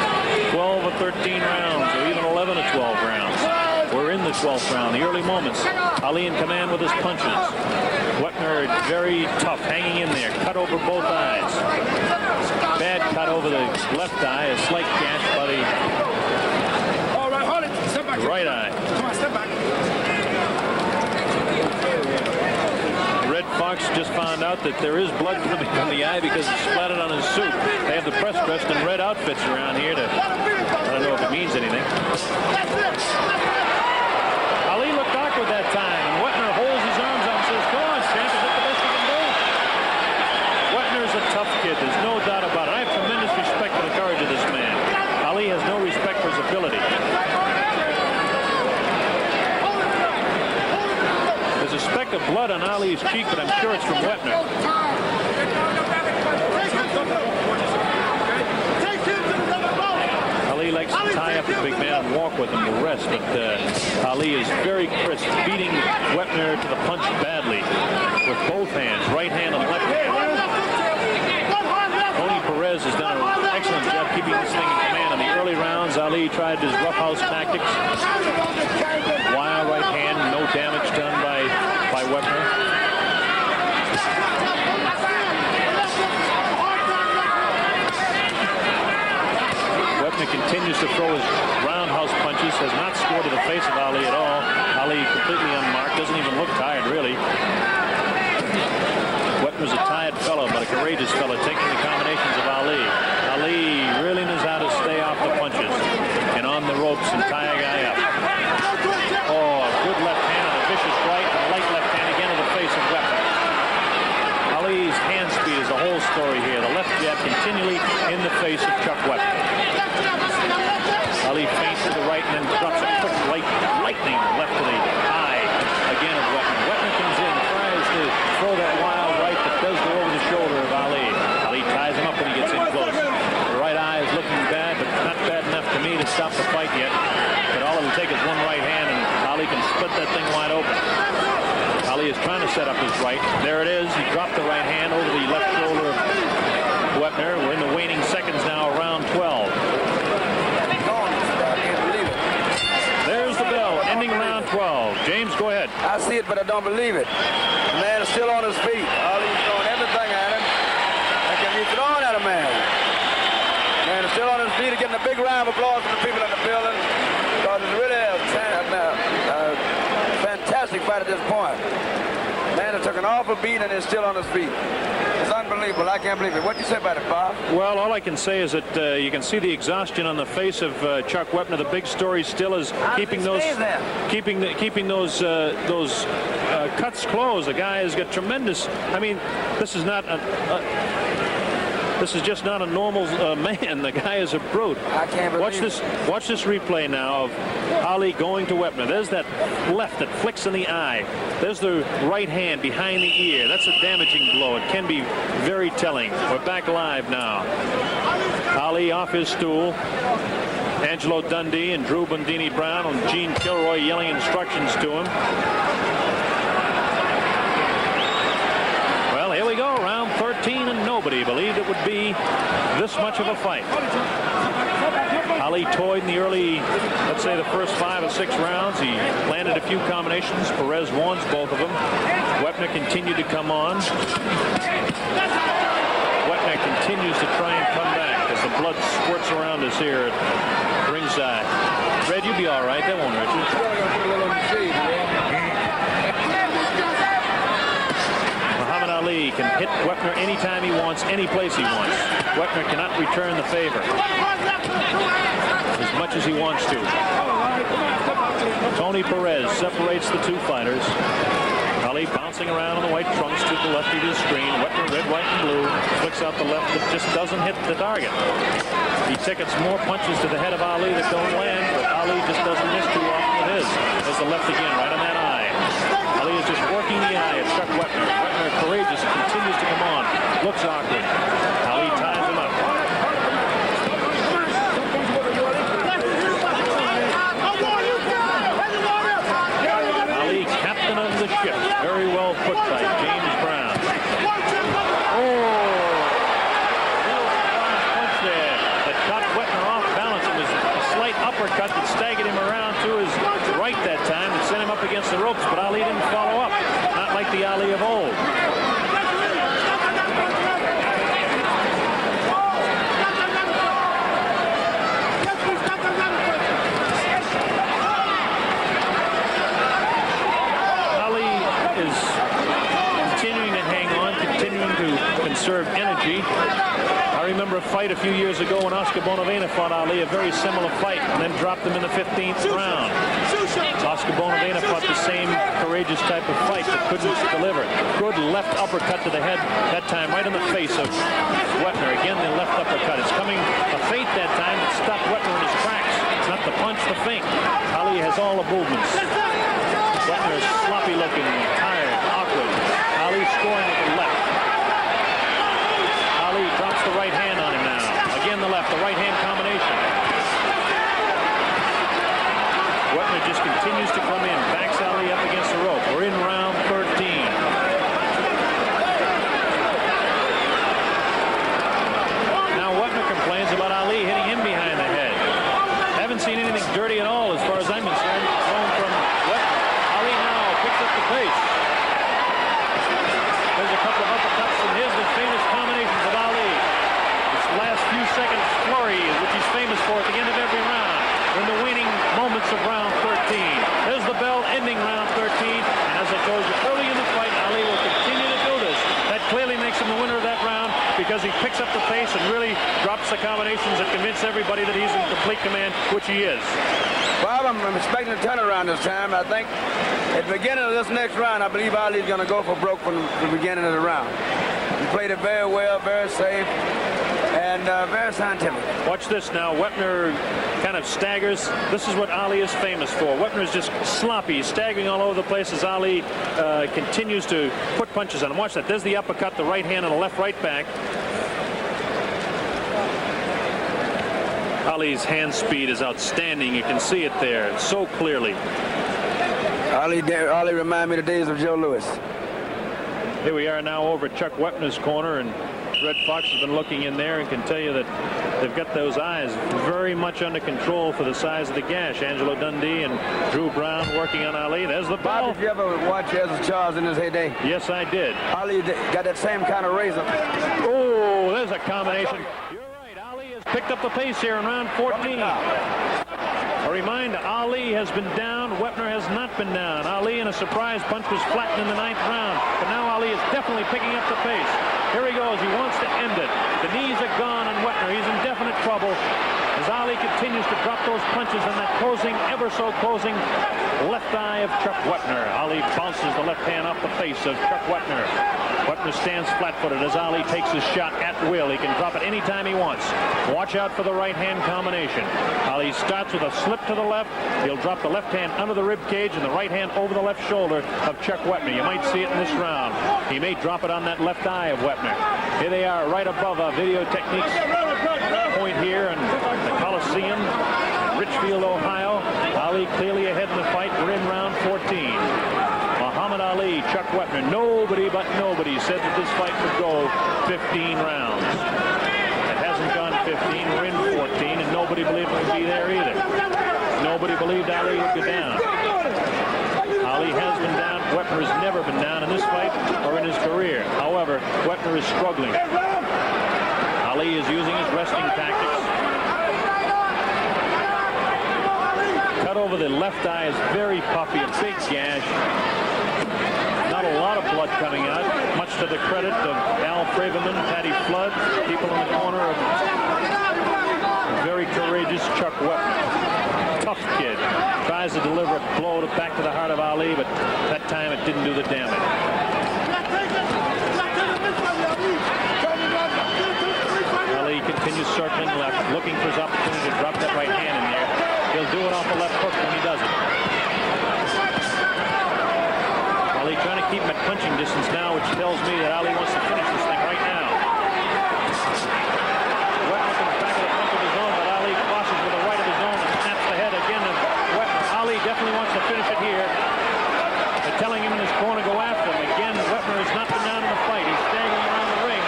12 or 13 rounds or even 11 or 12 rounds. We're in the 12th round, the early moments. Ali in command with his punches. Wepner very tough, hanging in there, cut over both eyes. Bad cut over the left eye, a slight gash by the right eye. Come on, step back. Fox just found out that there is blood coming from the eye because it's splattered on his suit. They have the press dressed in red outfits around here to, I don't know if it means anything. Ali looked awkward that time, and Wepner holds his arms out and says, "Go on, champ, is that the best you can do?" Wepner is a tough kid, there's no doubt about it. I have tremendous blood on Ali's cheek, but I'm sure it's from Wepner. Ali likes to tie up the big man and walk with him to rest, but Ali is very crisp, beating Wepner to the punch badly with both hands, right hand and left hand. Tony Perez has done an excellent job keeping this thing in command. In the early rounds, Ali tried his roughhouse tactics. Wild right hand, no damage done by Wepner. Wepner continues to throw his roundhouse punches, has not scored to the face of Ali at all. Ali completely unmarked, doesn't even look tired, really. Wepner's a tired fellow, but a courageous fellow, taking the combinations of Ali. Ali really knows how to stay off the punches and on the ropes and tie a guy up. Oh, a good left hand and a vicious right, and a light left hand again to the face of Wepner. Ali's hand speed is the whole story here. The left jab continually in the face of Chuck Wepner. Ali feints to the right and then drops a quick lightning left to the eye again of Wepner. Wepner comes in, tries to throw that wild right that does go over the shoulder of Ali. Ali ties him up when he gets in close. The right eye is looking bad, but not bad enough to me to stop the fight yet. But all it will take is one right hand, and Ali can split that thing wide open. Ali is trying to set up his right. There it is. He dropped the right hand over the left shoulder of Wepner. We're in the waning seconds now, round 12. There's the bell, ending round 12. James, go ahead. I see it, but I don't believe it. The man is still on his feet. Ali's throwing everything at him. That can be thrown at a man. The man is still on his feet, getting a big round of applause from the people in the building. Because it's really a fantastic fight at this point. The man has took an awful beat and is still on his feet. It's unbelievable. I can't believe it. What do you say about it, Bob? Well, all I can say is that you can see the exhaustion on the face of Chuck Wepner. The big story still is keeping those cuts closed. The guy has got tremendous. I mean, this is not this is just not a normal man. The guy is a brute. I can't believe it. Watch this replay now of Ali going to Wepner. There's that left that flicks in the eye. There's the right hand behind the ear. That's a damaging blow. It can be very telling. We're back live now. Ali off his stool. Angelo Dundee and Drew Bundini Brown and Gene Kilroy yelling instructions to him. Well, here we go. Round 13, and nobody believed it would be this much of a fight. Ali toyed in the early, let's say the first 5 or 6 rounds. He landed a few combinations. Perez won both of them. Wepner continued to come on. Wepner continues to try and come back as the blood squirts around us here at ringside. Red, you'll be all right. That won't hurt you. Muhammad Ali can hit Wepner anytime he wants, any place he wants. Wepner cannot return the favor as much as he wants to. Tony Perez separates the two fighters. Ali bouncing around on the white trunks to the left of his screen. Wepner, red, white, and blue. Flicks out the left that just doesn't hit the target. He tickets more punches to the head of Ali that don't land, but Ali just doesn't miss too often with his. There's the left again, right on that eye. Ali is just working the eye of Chuck Wepner. Wepner, courageous, continues to come on. Looks awkward. Ali ties him up. Ali, captain of the ship. Very well put by James Brown. Oh! Punch there that caught Wepner off balance. It was a slight uppercut that staggered him around to his right that time and sent him up against the ropes, but Ali didn't follow up. Not like the Ali of old. Conserve energy. I remember a fight a few years ago when Oscar Bonavena fought Ali, a very similar fight, and then dropped him in the 15th round. Oscar Bonavena fought the same courageous type of fight, but couldn't deliver. Good left uppercut to the head, that time right in the face of Wepner. Again, the left uppercut. It's coming a feint that time that stopped Wepner in his tracks. It's not the punch, the feint. Ali has all the movements. Wepner is sloppy looking, tired, awkward. picks up the pace and really drops the combinations that convince everybody that he's in complete command, which he is. Bob, I'm expecting a turnaround this time. I think at the beginning of this next round, I believe Ali's going to go for broke from the beginning of the round. He played it very well, very safe, and very scientific. Watch this now. Wepner kind of staggers. This is what Ali is famous for. Wepner is just sloppy, staggering all over the place as Ali continues to put punches on him. Watch that. There's the uppercut, the right hand, and the left right back. Ali's hand speed is outstanding. You can see it there so clearly. Ali reminded me of the days of Joe Louis. Here we are now over at Chuck Wepner's corner, and Red Fox has been looking in there and can tell you that they've got those eyes very much under control for the size of the gash. Angelo Dundee and Drew Brown working on Ali. There's the ball. Bob, did you ever watch Ezra Charles in his heyday? Yes, I did. Ali got that same kind of razor. Oh, there's a combination. You're right. Ali has picked up the pace here in round 14. A reminder, Ali has been down. Wepner has not been down. Ali in a surprise punch was flattened in the 9th round. But now Ali is definitely picking up the pace. Here he goes. He wants to end it. The knees are gone on Wepner. He's in definite trouble as Ali continues to drop those punches in that closing, ever so closing left eye of Chuck Wepner. Ali bounces the left hand off the face of Chuck Wepner. Wepner stands flat-footed as Ali takes his shot at will. He can drop it anytime he wants. Watch out for the right hand combination. Ali starts with a slip to the left. He'll drop the left hand under the rib cage and the right hand over the left shoulder of Chuck Wepner. You might see it in this round. He may drop it on that left eye of Wepner. Here they are right above a video techniques point here in the Coliseum, Richfield, Ohio. Ali clearly ahead in the fight. We're in round 14. Muhammad Ali, Chuck Wepner, nobody but nobody said that this fight would go 15 rounds. It hasn't gone 15, we're in 14, and nobody believed it would be there either. Nobody believed Ali would go down. Ali has been down. Wepner has never been down in this fight or in his career. However, Wepner is struggling. Ali is using his wrestling tactics. Cut over the left eye is very puffy, a big gash. Not a lot of blood coming out, much to the credit of Al Braverman, Patty Flood, people in the corner of very courageous Chuck Wepner. Tough kid. Tries to deliver a blow back to the heart of Ali, but that time it didn't do the damage. Ali continues circling left, looking for his opportunity to drop that right hand in there. He'll do it off the left hook when he does it. Ali trying to keep him at punching distance now, which tells me that Ali wants to finish this thing right now. Wepner comes back with a punch of his own, but Ali crosses with the right of his own and snaps the head again of Wepner. Ali definitely wants to finish it here. They're telling him in his corner to go after him. Again, Wepner has not been down in the fight. He's staggering around the ring.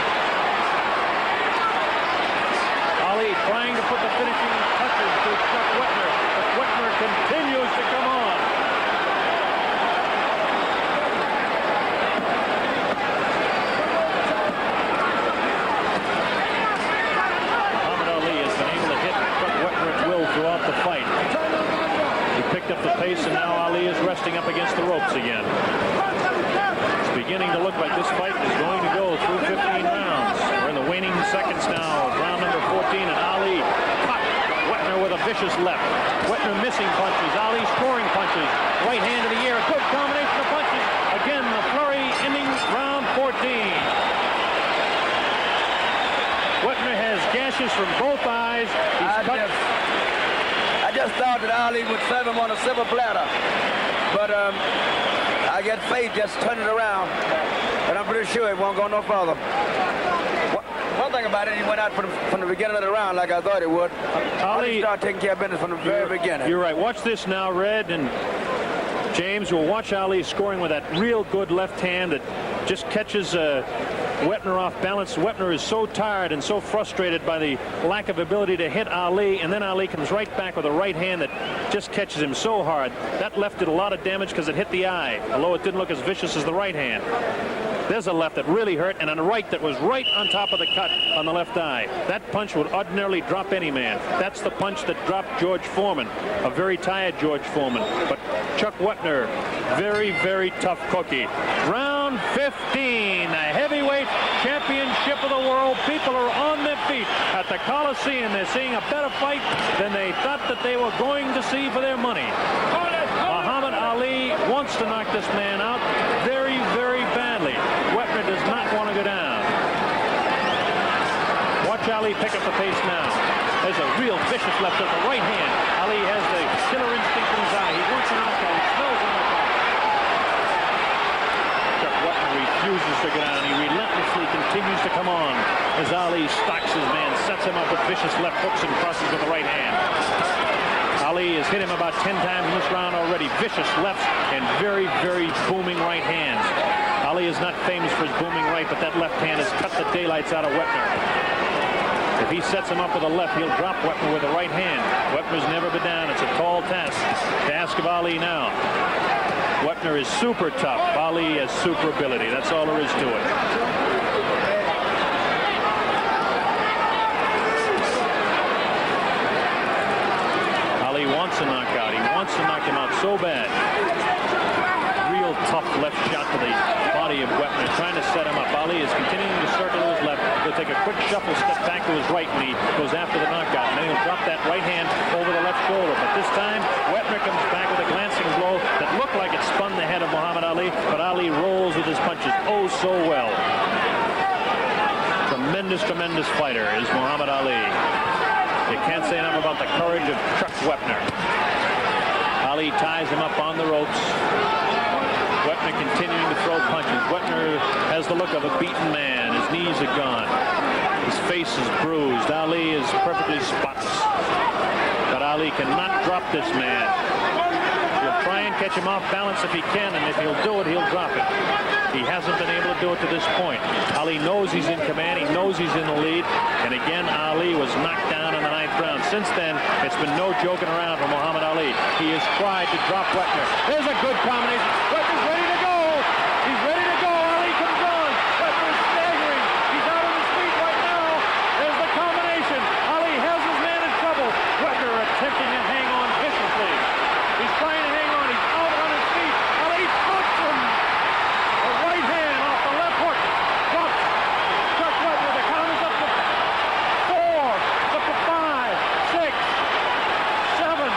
Ali trying to put the finishing touches to Chuck Wepner, but Wepner continues to come on. Throughout the fight. He picked up the pace, and now Ali is resting up against the ropes again. It's beginning to look like this fight is going to go through 15 rounds. We're in the waning seconds now of round number 14, and Ali caught Wepner with a vicious left. Wepner missing punches. Ali scoring punches. Right hand to the air. A good combination of punches. Again, the flurry ending round 14. Wepner has gashes from both eyes. He's cut. I just thought that Ali would serve him on a silver platter, but I get faith just turn it around, and I'm pretty sure it won't go no further. One thing about it, he went out from the beginning of the round like I thought it would. Ali started taking care of business from the very beginning. You're right. Watch this now, Red and James. We'll watch Ali scoring with that real good left hand that just catches Wepner off balance. Wepner is so tired and so frustrated by the lack of ability to hit Ali, and then Ali comes right back with a right hand that just catches him so hard. That left did a lot of damage because it hit the eye, although it didn't look as vicious as the right hand. There's a left that really hurt, and a right that was right on top of the cut on the left eye. That punch would ordinarily drop any man. That's the punch that dropped George Foreman, a very tired George Foreman. But Chuck Wepner, very, very tough cookie. Round round 15, the heavyweight championship of the world. People are on their feet at the Coliseum. They're seeing a better fight than they thought that they were going to see for their money. Muhammad Ali wants to knock this man out very, very badly. Wepner does not want to go down. Watch Ali pick up the pace now. There's a real vicious left with the right hand. Ali has the killer instinct in his eye. He wants a knockout. He smells a knockout. Chuck Wepner refuses to go down. He relentlessly continues to come on as Ali stalks his man, sets him up with vicious left hooks and crosses with the right hand. Ali has hit him about 10 times in this round already. Vicious lefts and very, very booming right hands. Ali is not famous for his booming right, but that left hand has cut the daylights out of Wepner. If he sets him up with a left, he'll drop Wepner with the right hand. Wepner's never been down. It's a tall task to ask of Ali now. Wepner is super tough. Ali has super ability. That's all there is to it. Ali wants a knockout. He wants to knock him out so bad. Real tough left shot to the body of Wepner, trying to set him up. Ali is continuing to circle to his left. He'll take a quick shuffle step back to his right, and he goes after the knockout. And then he'll drop that right hand over the left shoulder. But this time, Wepner comes back with a glancing blow that looked like it spun the head of Muhammad Ali, but Ali rolls with his punches oh so well. Tremendous, tremendous fighter is Muhammad Ali. You can't say enough about the courage of Chuck Wepner. Ali ties him up on the ropes. Wepner continuing to throw punches. Wepner has the look of a beaten man. His knees are gone. His face is bruised. Ali is perfectly spotless. But Ali cannot drop this man. He'll try and catch him off balance if he can, and if he'll do it, he'll drop it. He hasn't been able to do it to this point. Ali knows he's in command. He knows he's in the lead. And again, Ali was knocked down in the 9th round. Since then, it's been no joking around for Muhammad Ali. He has tried to drop Wepner. There's a good combination. Wepner's ready to go. He's ready to go. Ali comes on. Wepner is staggering. He's out on his feet right now. There's the combination. Ali has his man in trouble. Wepner attempting to hang on viciously. He's trying to hang on. He's out on his feet. Ali puts him. A right hand off the left hook. Drops. Chuck Wepner. The count is up to 4. Up to 5, 6, 7,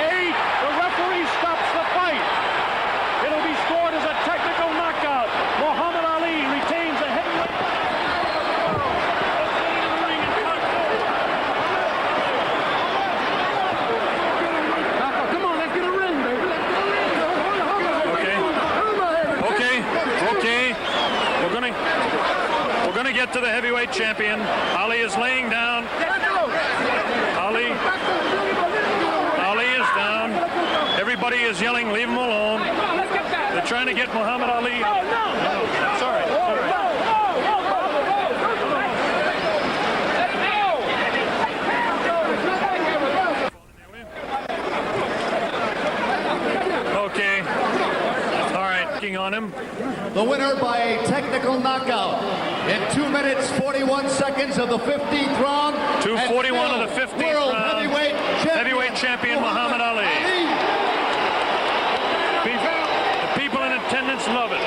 8. The referee stops the fight. It'll be scored as a technical knockout. Muhammad Ali retains the heavyweight. Come on, let's get a ring, baby. Okay. We're gonna get to the heavyweight champion. Ali is laying down. Ali is down. Everybody is yelling, leave him alone. They're trying to get Muhammad Ali. No, it's all right. It's all right. Okay. All right. On him. The winner by a technical knockout in 2 minutes 41 seconds of the 15th round. 2:41 of the 15th world round. Heavyweight champion Muhammad Ali. The people in attendance love it.